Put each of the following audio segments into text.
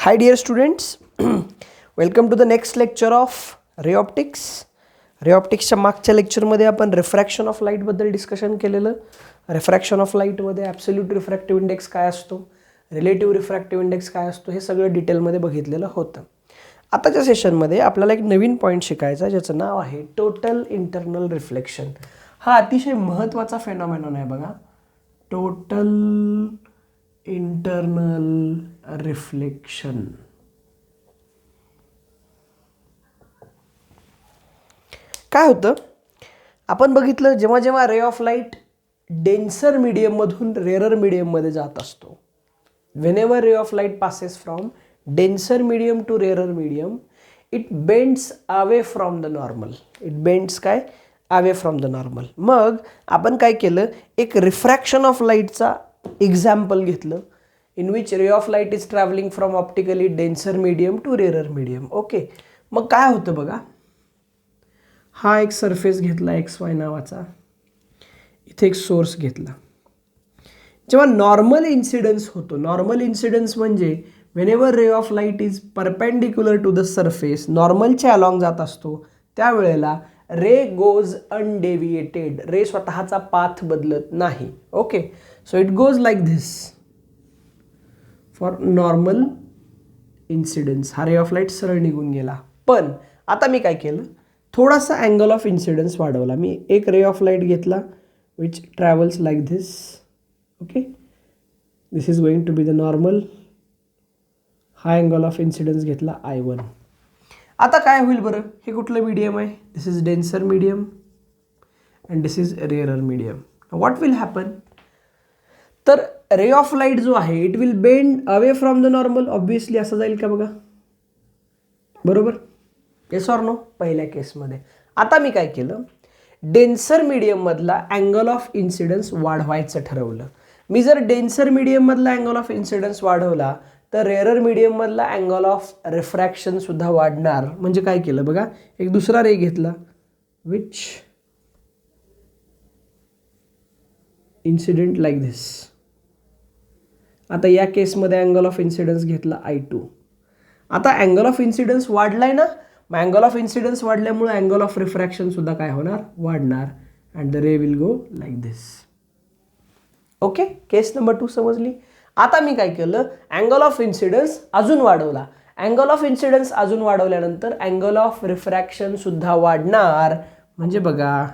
Hi dear students, welcome to the next lecture of ray optics. रे ऑप्टिक्सच्या मागच्या लेक्चरमध्ये आपण refraction of लाईटबद्दल discussion केलेलं. Refraction of लाईटमध्ये absolute refractive index काय असतो, रिलेटिव्ह रिफ्रॅक्टिव्ह इंडेक्स काय असतो, हे सगळं डिटेलमध्ये बघितलेलं होतं. आताच्या सेशनमध्ये आपल्याला एक नवीन पॉईंट शिकायचा आहे ज्याचं नाव आहे टोटल इंटरनल रिफ्लेक्शन. हा अतिशय महत्त्वाचा फेनॉमेनॉन आहे बघा, टोटल इंटरनल रिफ्लेक्शन. काय होतं आपण बघितलं, जेव्हा जेव्हा रे ऑफ लाईट डेन्सर मीडियममधून रेअरर मीडियममध्ये जात असतो, whenever ray of light passes from denser medium to rarer medium, it bends away from the normal. It bends काय अवे फ्रॉम द नॉर्मल. मग आपण काय केलं, एक रिफ्रॅक्शन ऑफ लाईटचा एक्झाम्पल घेतलं, in which ray of light is travelling from optically denser medium to rarer medium. Okay, मग काय होतं बघा, हा एक सरफेस घेतला XY नावाचा, इथे एक सोर्स घेतला. जेव्हा नॉर्मल इन्सिडन्स होतो, नॉर्मल इन्सिडन्स म्हणजे whenever ray of light is perpendicular to the surface, नॉर्मलच्या अलॉंग जात असतो, त्यावेळेला रे गोज अनडेविएटेड. रे स्वतःचा पाथ बदलत नाही. Okay, so it goes like this for normal incidence. हा रे ऑफ लाईट सरळ निघून गेला. पण आता मी काय केलं, थोडासा अँगल ऑफ इन्सिडन्स वाढवला. मी एक रे ऑफ लाईट घेतला which travels like this. Okay, this is going to be the normal. हा अँगल ऑफ इन्सिडन्स घेतला I1. आता काय होईल बरं, हे कुठलं मीडियम आहे, this is denser medium and this is rarer medium. What will happen, तर रे ऑफ लाईट जो आहे it will bend away from the normal. Obviously असं जाईल का बघा, बरोबर, येस ऑर नो, पहिल्या केसमध्ये. आता मी काय केलं, डेन्सर मीडियममधला अँगल ऑफ इन्सिडन्स वाढवायचं ठरवलं. मी जर डेन्सर मीडियममधला अँगल ऑफ इन्सिडन्स वाढवला तर रेअरर मीडियममधला अँगल ऑफ रिफ्रॅक्शनसुद्धा वाढणार. म्हणजे काय केलं बघा, एक दुसरा रे घेतला विच इन्सिडेंट लाईक धिस. आता या केसमध्ये अँगल ऑफ इन्सिडन्स घेतला I2. आता अँगल ऑफ इन्सिडन्स वाढलाय ना, मग अँगल ऑफ इन्सिडन्स वाढल्यामुळे अँगल ऑफ रिफ्रॅक्शन सुद्धा काय होणार, वाढणार. And the ray will go like this. Okay, case number 2 समजली. आता मी काय केलं, अँगल ऑफ इन्सिडन्स अजून वाढवला. अँगल ऑफ इन्सिडन्स अजून वाढवल्यानंतर अँगल ऑफ रिफ्रॅक्शन सुद्धा वाढणार. म्हणजे बघा,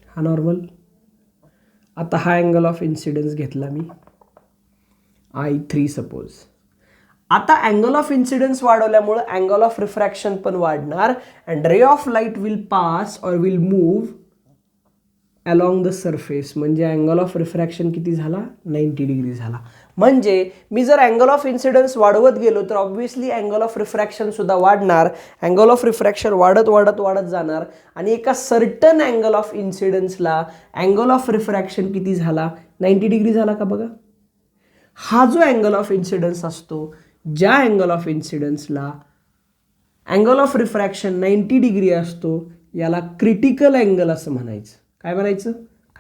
हा नॉर्मल. आता हा अँगल ऑफ इन्सिडन्स घेतला मी I3 सपोज. आता अँगल ऑफ इन्सिडन्स वाढवल्यामुळे अँगल ऑफ रिफ्रॅक्शन पण वाढणार and ray of light will pass or will move along the surface. म्हणजे अँगल ऑफ रिफ्रॅक्शन किती झाला, 90 डिग्री झाला. म्हणजे मी जर अँगल ऑफ इन्सिडन्स वाढवत गेलो तर ऑब्व्हियसली अँगल ऑफ रिफ्रॅक्शन सुद्धा वाढणार. अँगल ऑफ रिफ्रॅक्शन वाढत वाढत वाढत जाणार आणि एका सर्टन अँगल ऑफ इन्सिडन्सला अँगल ऑफ रिफ्रॅक्शन किती झाला, 90 डिग्री झाला का बघा. हा जो अँगल ऑफ इन्सिडन्स असतो, ज्या अँगल ऑफ इन्सिडन्सला अँगल ऑफ रिफ्रॅक्शन 90 डिग्री असतो, याला क्रिटिकल अँगल असं म्हणायचं. काय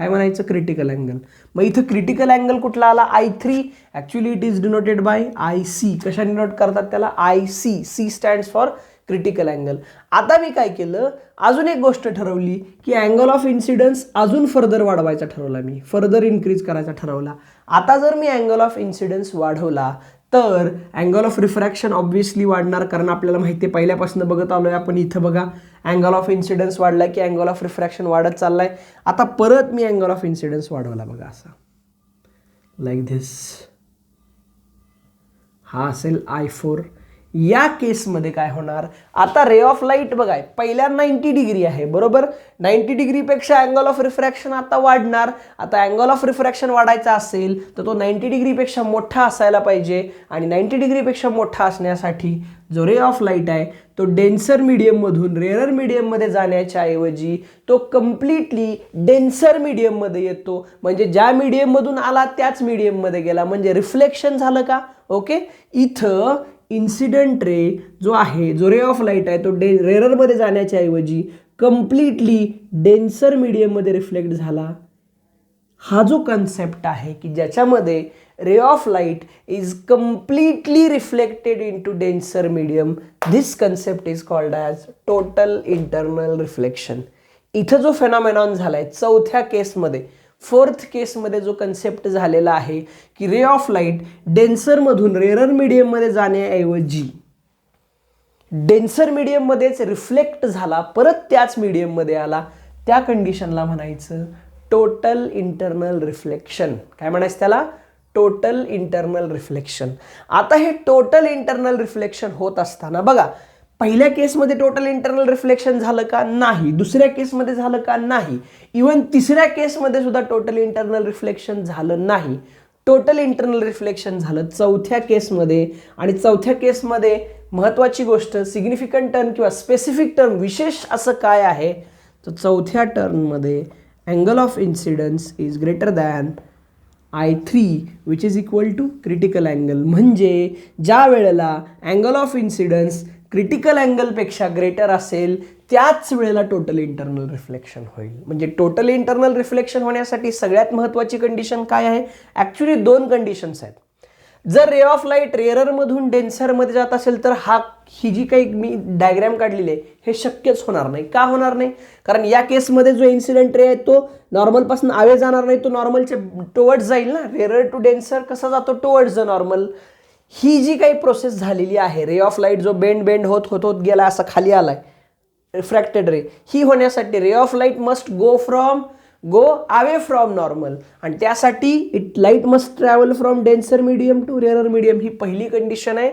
म्हणायचं, क्रिटिकल अँगल. मग इथं क्रिटिकल अँगल कुठला आला, I3. Actually it is denoted bye IC. कशा डिनोट करतात त्याला, IC. C stands for critical angle. आता मी काय केलं, अजून एक गोष्ट ठरवली की अँगल ऑफ इन्सिडन्स अजून फर्दर वाढवायचा ठरवला, मी फर्दर इन्क्रीज करायचा ठरवला. आता जर मी अँगल ऑफ इन्सिडन्स वाढवला तर अँगल ऑफ रिफ्रॅक्शन ऑब्व्हियसली वाढणार, कारण आपल्याला माहिती आहे, पहिल्यापासून बघत आलोय आपण. इथं बघा, अँगल ऑफ इन्सिडन्स वाढला की अँगल ऑफ रिफ्रॅक्शन वाढत चाललाय. आता परत मी अँगल ऑफ इन्सिडन्स वाढवला बघा, असा लाईक धिस. हा असेल I4. या केसमध्ये काय होणार, आता रे ऑफ लाईट बघा पहिल्या 90 डिग्री आहे बरोबर, 90 डिग्रीपेक्षा अँगल ऑफ रिफ्रॅक्शन आता वाढणार. आता अँगल ऑफ रिफ्रॅक्शन वाढायचा असेल तर तो 90 डिग्रीपेक्षा मोठा असायला पाहिजे आणि 90 डिग्रीपेक्षा मोठा असण्यासाठी जो रे ऑफ लाईट आहे तो डेन्सर मीडियममधून रेअरर मीडियममध्ये जाण्याच्या ऐवजी तो कम्प्लिटली डेन्सर मीडियममध्ये येतो. म्हणजे ज्या मीडियममधून आला त्याच मीडियममध्ये गेला, म्हणजे रिफ्लेक्शन झालं का. ओके, इथं इन्सिडेंट रे जो आहे, जो रे ऑफ लाईट आहे तो रेअररमध्ये जाण्याच्या ऐवजी कम्प्लिटली डेन्सर मीडियममध्ये रिफ्लेक्ट झाला. हा जो कन्सेप्ट आहे की ज्याच्यामध्ये रे of light is completely reflected into denser medium, this concept is called as total internal reflection. इथं जो फेनॉमेनॉन झालाय चौथ्या केसमध्ये, फोर्थ केसमध्ये जो कन्सेप्ट झालेला आहे की रे ऑफ लाईट डेन्सरमधून रेअरर मीडियममध्ये जाण्याऐवजी डेन्सर मीडियममध्येच रिफ्लेक्ट झाला, परत त्याच मीडियममध्ये आला, त्या कंडिशनला म्हणायचं टोटल इंटरनल रिफ्लेक्शन. काय म्हणायचं त्याला, टोटल इंटरनल रिफ्लेक्शन. आता हे टोटल इंटरनल रिफ्लेक्शन होत असताना बघा, पहिल्या केसमध्ये टोटल इंटरनल रिफ्लेक्शन झालं का, नाही. दुसऱ्या केसमध्ये झालं का, नाही. इवन तिसऱ्या केसमध्ये सुद्धा टोटल इंटरनल रिफ्लेक्शन झालं नाही. टोटल इंटरनल रिफ्लेक्शन झालं चौथ्या केसमध्ये. आणि चौथ्या केसमध्ये महत्त्वाची गोष्ट, सिग्निफिकंट टर्म किंवा स्पेसिफिक टर्म, विशेष असं काय आहे, तर चौथ्या टर्ममध्ये angle of incidence is greater than I3 which is equal to critical angle. म्हणजे ज्या वेळेला अँगल ऑफ इन्सिडन्स क्रिटिकल अँगलपेक्षा ग्रेटर असेल त्याच वेळेला टोटल इंटरनल रिफ्लेक्शन होईल. म्हणजे टोटल इंटरनल रिफ्लेक्शन होण्यासाठी सगळ्यात महत्त्वाची कंडिशन काय आहे, ॲक्च्युली दोन कंडिशन्स आहेत. जर रे ऑफ लाईट रेअररमधून डेन्सरमध्ये जात असेल तर ही जी काही मी डायग्रॅम काढलेली आहे हे शक्यच होणार नाही. का होणार नाही, कारण या केसमध्ये जो इन्सिडेंट रे आहे तो नॉर्मलपासून आवे जाणार नाही, तो नॉर्मलच्या टुवर्ड्स जाईल ना. रेअरर टू डेन्सर कसा जातो, टुवर्ड्स द नॉर्मल. ही जी काही प्रोसेस झालेली आहे, रे ऑफ लाईट जो बेंड होत गेला, असा खाली आलाय रिफ्रॅक्टेड रे, ही होण्यासाठी ray of light must go away from normal. आणि त्यासाठी light must travel from denser medium to rarer medium, ही पहिली कंडिशन आहे.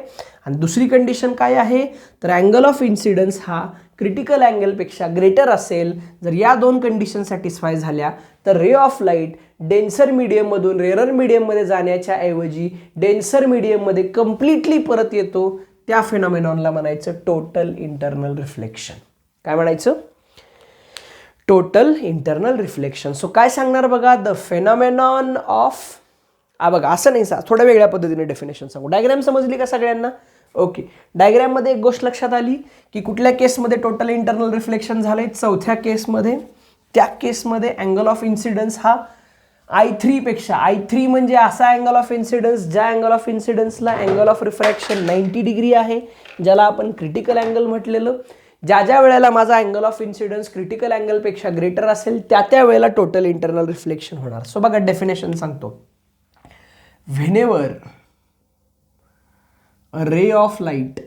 आणि दुसरी कंडिशन काय आहे, तर अँगल ऑफ इन्सिडन्स हा क्रिटिकल अँगलपेक्षा ग्रेटर असेल. जर या दोन कंडिशन सॅटिस्फाय झाल्या तर रे ऑफ लाईट डेन्सर मीडियममधून रेअरर मीडियममध्ये जाण्याच्या ऐवजी डेन्सर मीडियममध्ये कम्प्लिटली परत येतो. त्या फेनॉमेनॉनला म्हणायचं टोटल इंटरनल रिफ्लेक्शन. काय म्हणायचं, टोटल इंटरनल रिफ्लेक्शन. सो काय सांगणार बघा, द फेनॉमेनॉन ऑफ, बघा असं नाही, थोड्या वेगळ्या पद्धतीने डेफिनेशन सांगू. डायग्रॅम समजली का सगळ्यांना, ओके. डायग्रॅममध्ये एक गोष्ट लक्षात आली की कुठल्या केसमध्ये टोटल इंटरनल रिफ्लेक्शन झालंय, चौथ्या केसमध्ये. त्या केसमध्ये अँगल ऑफ इन्सिडन्स हा I3 पेक्षा, I3 म्हणजे असा अँगल ऑफ इन्सिडन्स ज्या अँगल ऑफ इन्सिडन्सला अँगल ऑफ रिफ्रॅक्शन 90 डिग्री आहे, ज्याला आपण क्रिटिकल अँगल म्हटलेलं. ज्या वेळेला माझा अँगल ऑफ इन्सिडन्स क्रिटिकल अँगलपेक्षा ग्रेटर असेल त्या वेळेला टोटल इंटरनल रिफ्लेक्शन होणार. सो बघा डेफिनेशन सांगतो. Whenever a ray of light,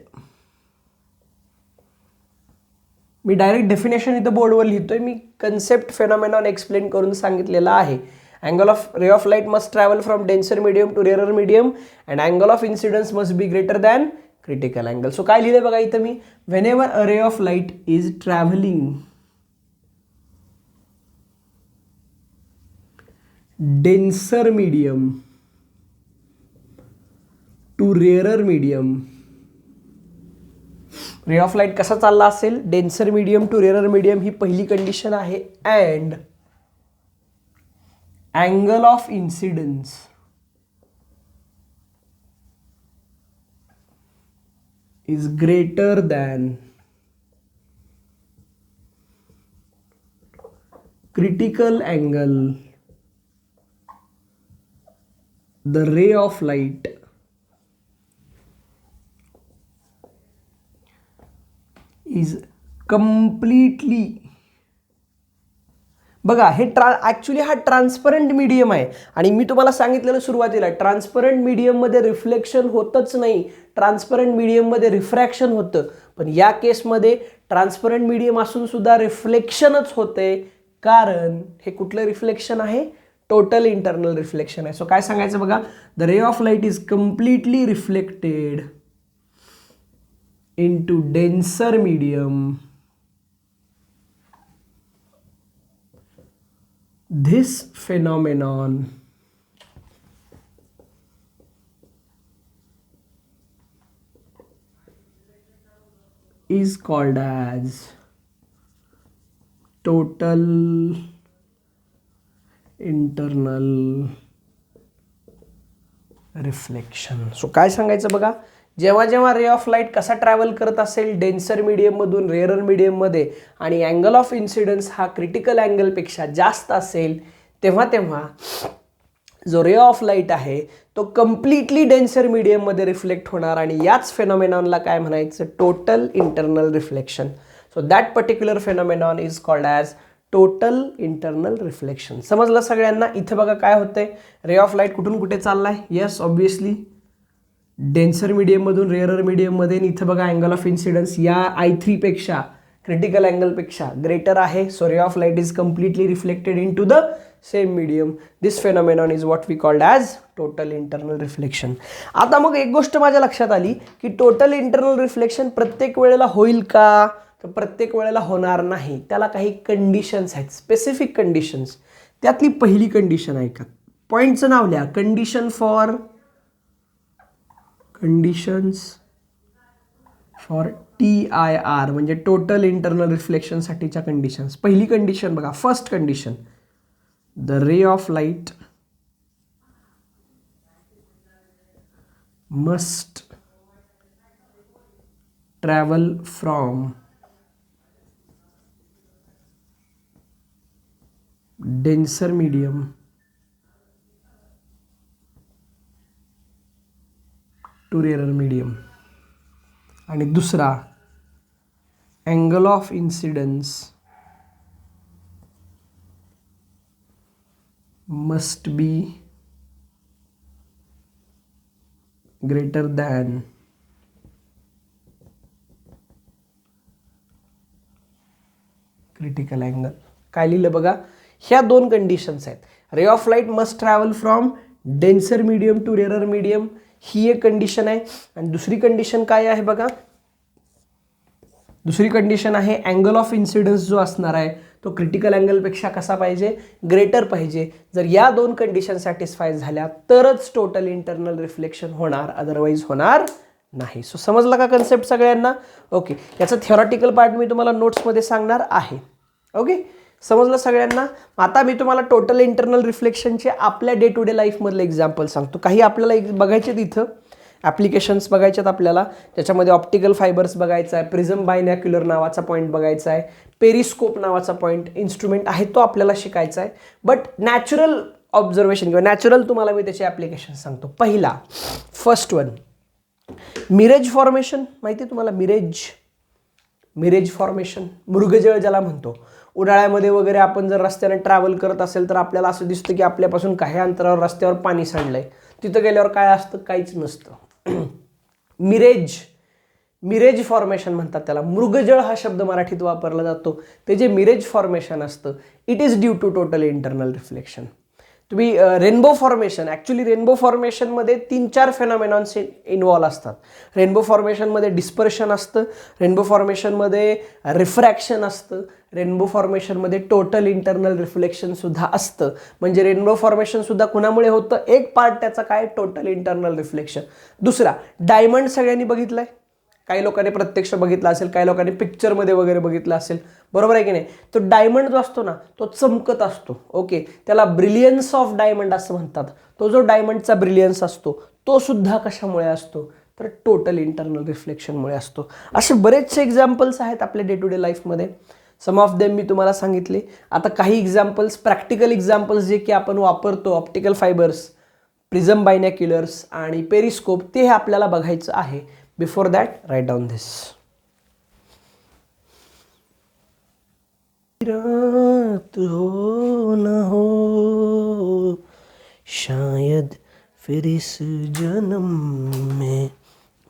मी डायरेक्ट डेफिनेशन इथं बोर्डवर लिहितोय, मी कन्सेप्ट फेनॉमेनॉन एक्सप्लेन करून सांगितलेला आहे. Angle of ray of light must travel from denser medium to rarer medium and angle of incidence must be greater than critical angle. So काय लिहिलंय बघा इथं मी, whenever a ray of light is travelling denser medium to rarer medium, ray of light कसा चालला असेल, denser medium to rarer medium, ही पहिली कंडिशन आहे. And angle of incidence is greater than critical angle the ray of light is completely, बघा हे actually हा transparent medium आहे. आणि मी तुम्हाला सांगितलेलं सुरुवातीला, ट्रान्सपरंट मीडियममध्ये रिफ्लेक्शन होतच नाही, ट्रान्सपरंट मीडियममध्ये रिफ्रॅक्शन होतं. पण या केसमध्ये ट्रान्सपरंट मीडियम असून सुद्धा रिफ्लेक्शनच होते, कारण हे कुठलं रिफ्लेक्शन आहे, टोटल इंटरनल रिफ्लेक्शन आहे. सो काय सांगायचं बघा, the ray of light is completely reflected into denser medium, this phenomenon is called as total internal reflection. So काय सांगायचं बघा, जेव्हा जेव्हा रे ऑफ लाईट कसा ट्रॅव्हल करत असेल डेन्सर मीडियममधून रेअरर मीडियममध्ये आणि अँगल ऑफ इन्सिडन्स हा क्रिटिकल अँगलपेक्षा जास्त असेल, तेव्हा तेव्हा जो रे ऑफ लाईट आहे तो कम्प्लिटली डेन्सर मीडियममध्ये रिफ्लेक्ट होणार आणि याच फेनॉमेनॉनला काय म्हणायचं, total internal reflection. So that particular phenomenon is called as total internal reflection. समजलं सगळ्यांना? इथे बघा काय होतंय, रे ऑफ लाईट कुठून कुठे चाललाय, येस ऑब्विसली डेन्सर मीडियममधून रेअरर मीडियममध्ये. इथं बघा अँगल ऑफ इन्सिडन्स या I3 पेक्षा क्रिटिकल अँगलपेक्षा ग्रेटर आहे. So ray of light is completely reflected in to the same medium. This phenomenon is what we called as total internal reflection. आता मग एक गोष्ट माझ्या लक्षात आली की टोटल इंटरनल रिफ्लेक्शन प्रत्येक वेळेला होईल का, तर प्रत्येक वेळेला होणार नाही. त्याला काही कंडिशन्स आहेत, स्पेसिफिक कंडिशन्स. त्यातली पहिली कंडिशन आहे का, पॉईंटचं नाव लिहा, कंडिशन्स फॉर TIR म्हणजे टोटल इंटरनल रिफ्लेक्शनसाठीच्या कंडिशन्स. पहिली कंडिशन बघा, first condition, the ray of light must travel from denser medium to rarer medium. आणि दुसरा, angle of incidence must be greater than critical angle. काय लिहिलं बघा, ह्या दोन कंडिशन्स आहेत. Ray of light must travel from denser medium to rarer medium, ही एक कंडिशन आहे. आणि दुसरी कंडिशन काय आहे बघा, दुसरी कंडिशन आहे अँगल ऑफ इन्सिडन्स जो असणार आहे तो क्रिटिकल अँगलपेक्षा कसा पाहिजे, ग्रेटर पाहिजे. जर या दोन कंडिशन सॅटिस्फाय झाल्या तरच टोटल इंटरनल रिफ्लेक्शन होणार, अदरवाईज होणार नाही. सो समजला का कन्सेप्ट सगळ्यांना? ओके, याचं थिओरटिकल पार्ट मी तुम्हाला नोट्समध्ये सांगणार आहे. ओके, समजलं सगळ्यांना? आता मी तुम्हाला टोटल इंटरनल रिफ्लेक्शनचे आपल्या डे टू डे लाईफमधले एक्झाम्पल सांगतो. काही आपल्याला बघायचे तिथं ॲप्लिकेशन्स बघायच्यात आपल्याला, त्याच्यामध्ये ऑप्टिकल फायबर्स बघायचा आहे, प्रिझम बायनॅक्युलर नावाचा पॉईंट बघायचा आहे, पेरिस्कोप नावाचा पॉईंट इन्स्ट्रुमेंट आहे तो आपल्याला शिकायचा आहे. बट नॅचरल ऑब्झर्वेशन किंवा नॅचरल तुम्हाला मी त्याचे ॲप्लिकेशन सांगतो. पहिला, फर्स्ट वन, मिरेज फॉर्मेशन. माहिती आहे तुम्हाला मिरेज फॉर्मेशन, मृगजळ ज्याला म्हणतो. उन्हाळ्यामध्ये वगैरे आपण जर रस्त्याने ट्रॅव्हल करत असेल तर आपल्याला असं दिसतं की आपल्यापासून काही अंतरावर रस्त्यावर पाणी सांडलंय. तिथं गेल्यावर काय असतं, काहीच नसतं. मिरेज फॉर्मेशन म्हणतात त्याला. मृगजळ हा शब्द मराठीत वापरला जातो. ते जे मिरेज फॉर्मेशन असतं, it is due to total internal reflection. तुम्ही रेनबो फॉर्मेशन, ॲक्च्युली रेनबो फॉर्मेशनमध्ये 3-4 फेनॉमेनॉन्स इन्व्हॉल्व असतात. रेनबो फॉर्मेशनमध्ये डिस्पर्शन असतं, रेनबो फॉर्मेशनमध्ये रिफ्रॅक्शन असतं, रेनबो फॉर्मेशनमध्ये टोटल इंटरनल रिफ्लेक्शनसुद्धा असतं. म्हणजे रेनबो फॉर्मेशनसुद्धा कुणामुळे होतं, एक पार्ट त्याचा काय, टोटल इंटरनल रिफ्लेक्शन. दुसरा, डायमंड सगळ्यांनी बघितलं आहे, काही लोकांनी प्रत्यक्ष बघितला असेल, काही लोकांनी पिक्चरमध्ये वगैरे बघितलं असेल, बरोबर आहे की नाही. तो डायमंड जो असतो ना तो चमकत असतो. ओके, त्याला ब्रिलियन्स ऑफ डायमंड असं म्हणतात. तो जो डायमंडचा ब्रिलियन्स असतो तो सुद्धा कशामुळे असतो, तर टोटल इंटरनल रिफ्लेक्शनमुळे असतो. असे बरेचसे एक्झाम्पल्स आहेत आपल्या डे टू डे लाईफमध्ये. सम ऑफ देम मी तुम्हाला सांगितले. आता काही एक्झाम्पल्स, प्रॅक्टिकल एक्झाम्पल्स जे की आपण वापरतो, ऑप्टिकल फायबर्स, प्रिझम बायनॅक्युलर्स आणि पेरिस्कोप, ते आपल्याला बघायचं आहे. Before that, write down this. रात हो न हो शायद फिर इस जन्म में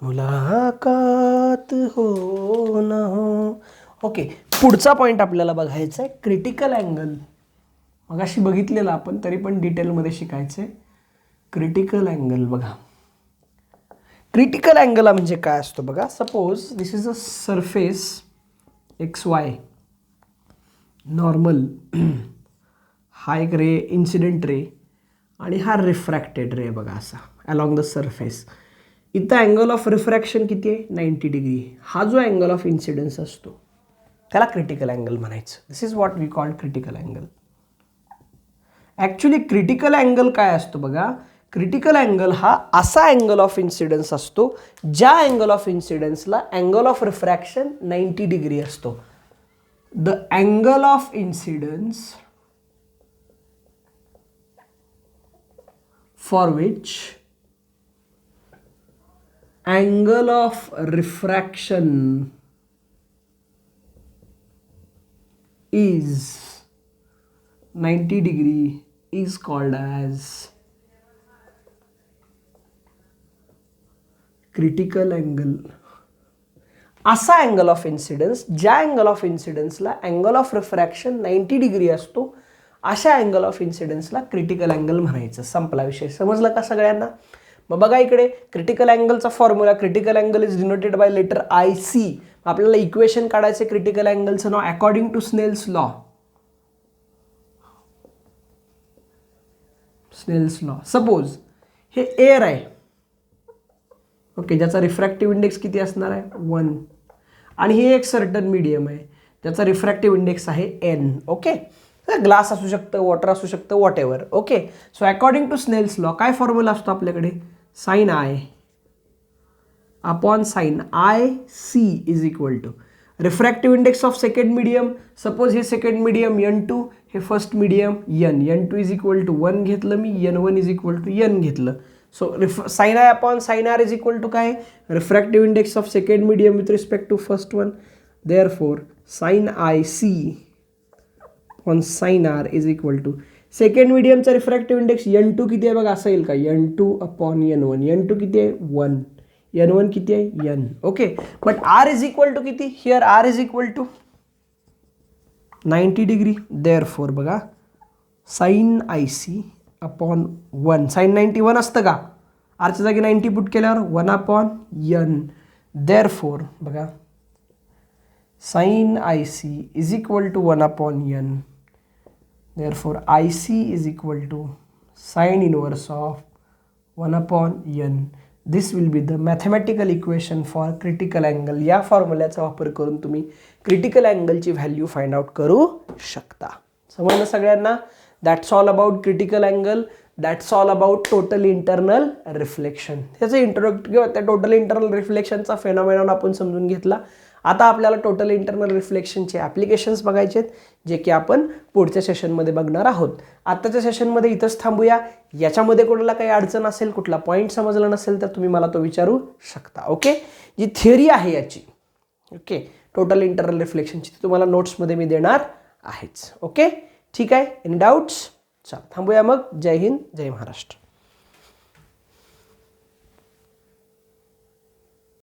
मुलाकात हो न हो. ओके, पुढचा पॉईंट आपल्याला बघायचा आहे क्रिटिकल अँगल. मगाशी बघितलेलं आपण, तरी पण डिटेलमध्ये शिकायचं आहे. क्रिटिकल अँगल बघा, क्रिटिकल अँगल म्हणजे काय असतो बघा. Suppose this is a surface XY normal, हा एक रे इन्सिडेंट रे आणि हा रिफ्रॅक्टेड रे बघा असा अलॉंग द सरफेस. इथं अँगल ऑफ रिफ्रॅक्शन किती आहे 90 डिग्री. हा जो अँगल ऑफ इन्सिडन्स असतो त्याला क्रिटिकल अँगल म्हणायचं. This is what we call critical angle. Actually critical angle काय असतो बघा. क्रिटिकल अँगल हा असा अँगल ऑफ इन्सिडन्स असतो ज्या अँगल ऑफ इन्सिडन्सला अँगल ऑफ रिफ्रॅक्शन 90 डिग्री असतो. The angle of incidence for which angle of refraction is 90 degree is called as critical angle. असा अँगल ऑफ इन्सिडन्स ज्या अँगल ऑफ इन्सिडन्सला angle of refraction 90 degree असतो अशा angle of इन्सिडन्सला critical angle म्हणायचं. संपला विषय. समजलं का सगळ्यांना. मग बघा इकडे क्रिटिकल अँगलचा formula. Critical angle is denoted by letter IC. आपल्याला इक्वेशन काढायचे क्रिटिकल अँगलचं नाव according to Snell's law. Snell's law. Suppose हे एअर आहे ओके, ज्याचा रिफ्रॅक्टिव्ह इंडेक्स किती असणार आहे 1 आणि हे एक सर्टन मीडियम आहे ज्याचा रिफ्रॅक्टिव्ह इंडेक्स आहे N. ओके, ग्लास असू शकतं, वॉटर असू शकतं, whatever. Okay, so according to Snell's law काय फॉर्म्युला असतो आपल्याकडे sin I upon sin IC is equal to refractive index of second medium. Suppose हे सेकंड मीडियम N2, हे first medium N2 is equal to 1 घेतलं मी, N1 is equal to N घेतलं. So sin I upon sin R is equal to काय refractive index of second medium with respect to first one. Therefore sin IC on sin R is equal to second मीडियमचा refractive index N2 किती आहे बघा असं येईल का N2 upon N1. N2 किती आहे 1, N1 किती आहे N. Okay, but R is equal to किती here R is equal to 90 degree. Therefore बघा sin IC अपॉन 1. sin 90 1 असतं का. आरच्या जागी 90 पुट केल्यावर 1 अपॉन N. देअरफॉर बघा sin IC is equal to 1 upon N. Therefore, IC is equal to sin inverse of 1 upon N. This will be the mathematical equation for critical angle. या फॉर्म्युल्याचा वापर करून तुम्ही क्रिटिकल अँगलची value find out करू शकता. समजलं सगळ्यांना. That's all about critical angle. That's all about total internal reflection. त्याचं इंट्रोडक्ट किंवा त्या टोटल इंटरनल रिफ्लेक्शनचा फेनॉमेनॉन आपण समजून घेतला. आता आपल्याला टोटल इंटरनल रिफ्लेक्शनचे ॲप्लिकेशन्स बघायचे आहेत जे की आपण पुढच्या सेशनमध्ये बघणार आहोत. आत्ताच्या सेशनमध्ये इथंच थांबूया. याच्यामध्ये कोणाला काही अडचण असेल, कुठला पॉईंट समजला नसेल तर तुम्ही मला तो विचारू शकता. ओके, जी थिअरी आहे याची ओके टोटल इंटरनल रिफ्लेक्शनची ती तुम्हाला नोट्समध्ये मी देणार आहेच. ओके ठीक आहे. Any doubts. चला थांबूया मग. जय हिंद, जय महाराष्ट्र.